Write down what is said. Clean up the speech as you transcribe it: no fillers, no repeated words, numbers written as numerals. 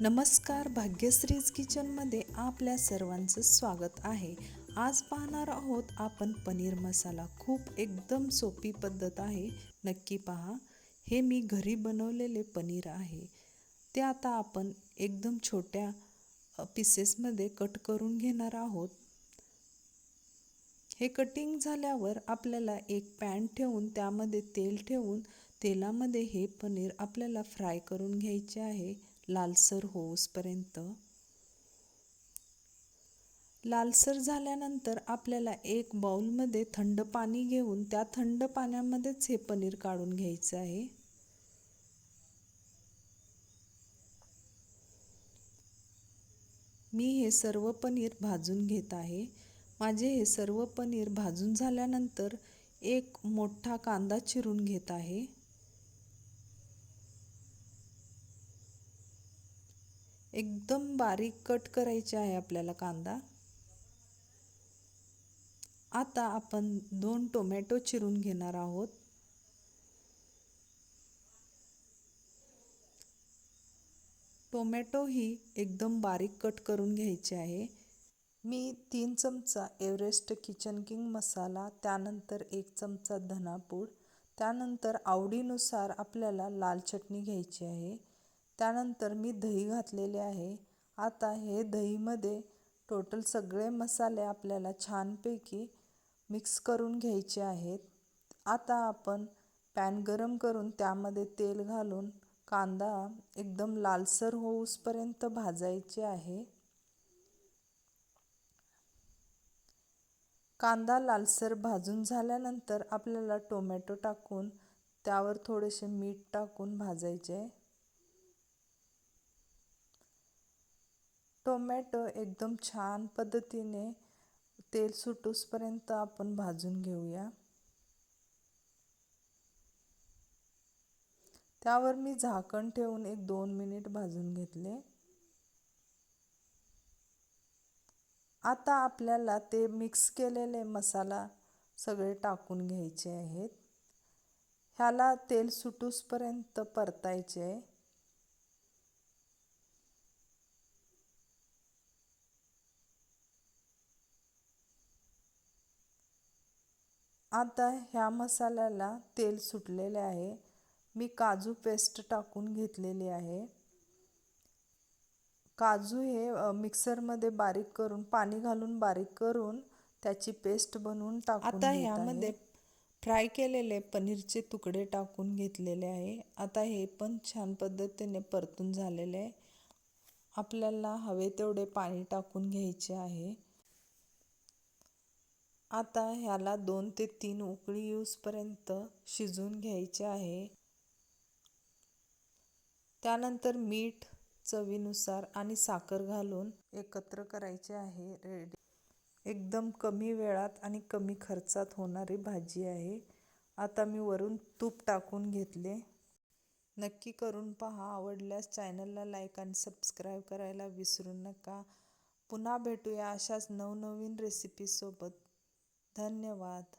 नमस्कार, भाग्यश्रीज किचनमध्ये आपल्या सर्वांचं स्वागत आहे. आज पाहणार आहोत आपण पनीर मसाला. खूप एकदम सोपी पद्धत आहे, नक्की पहा. हे मी घरी बनवलेले पनीर आहे. ते आता आपण एकदम छोट्या पीसेसमध्ये कट करून घेणार आहोत. हे कटिंग झाल्यावर आपल्याला एक पॅन ठेवून त्यामध्ये तेल ठेवून तेलामध्ये हे पनीर आपल्याला फ्राय करून घ्यायचे आहे, लालसर होऊसपर्यंत. लालसर झाल्यानंतर आपल्याला एक बाउलमध्ये थंड पाणी घेऊन त्या थंड पाण्यामध्येच हे पनीर काढून घ्यायचं आहे. मी हे सर्व पनीर भाजून घेत आहे. माझे हे सर्व पनीर भाजून झाल्यानंतर एक मोठा कांदा चिरून घेत आहे. एकदम बारीक कट करायचे आहे आपल्याला कांदा. आता आपण 2 टोमॅटो चिरून घेणार आहोत. टोमॅटो ही एकदम बारीक कट करून घ्यायचे आहे. मी 3 चमचा एव्हरेस्ट किचन किंग मसाला, त्यानंतर 1 चमचा धनापूड, त्यानंतर आवडीनुसार आपल्याला लाल चटणी घ्यायची आहे. त्यानंतर मी दही घातलेले आहे. आता हे दहीमध्ये टोटल सगळे मसाले आपल्याला छानपैकी मिक्स करून घ्यायचे आहेत. आता आपण पॅन गरम करून त्यामध्ये तेल घालून कांदा एकदम लालसर होऊसपर्यंत भाजायचे आहे. कांदा लालसर भाजून झाल्यानंतर आपल्याला टोमॅटो टाकून त्यावर थोडेसे मीठ टाकून भाजायचे. टोमॅटो एकदम छान पद्धतीने तेल सुटूसपर्यंत आपण भाजून घेऊया. त्यावर मी झाकण ठेवून 1-2 मिनिट भाजून घेतले. आता आपल्याला ते मिक्स केलेले मसाला सगळे टाकून घ्यायचे आहेत. ह्याला तेल सुटूसपर्यंत परतायचे. आता ह्या मसाल्याला तेल सुटलेले आहे. मी काजू पेस्ट टाकून घेतलेली आहे. काजू हे मिक्सरमध्ये बारीक करून पाणी घालून बारीक करून त्याची पेस्ट बनवून टाकून घेत आहे. आता ह्यामध्ये फ्राय केलेले पनीरचे तुकडे टाकून घेतलेले आहे. आता हे पण छान पद्धतीने परतून झालेले आहे. आपल्याला हवे तेवढे पाणी टाकून घ्यायचे आहे. आता ह्याला 2 ते 3 उकळी येऊसपर्यंत शिजवून घ्यायचे आहे. त्यानंतर मीठ चवीनुसार आणि साखर घालून एकत्र करायचे आहे. रेडी. एकदम कमी वेळात आणि कमी खर्चात होणारी भाजी आहे. आता मी वरून तूप टाकून घेतले. नक्की करून पहा. आवडल्यास चॅनलला लाईक आणि सबस्क्राईब करायला विसरू नका. पुन्हा भेटूया अशाच नवनवीन रेसिपीसोबत. धन्यवाद.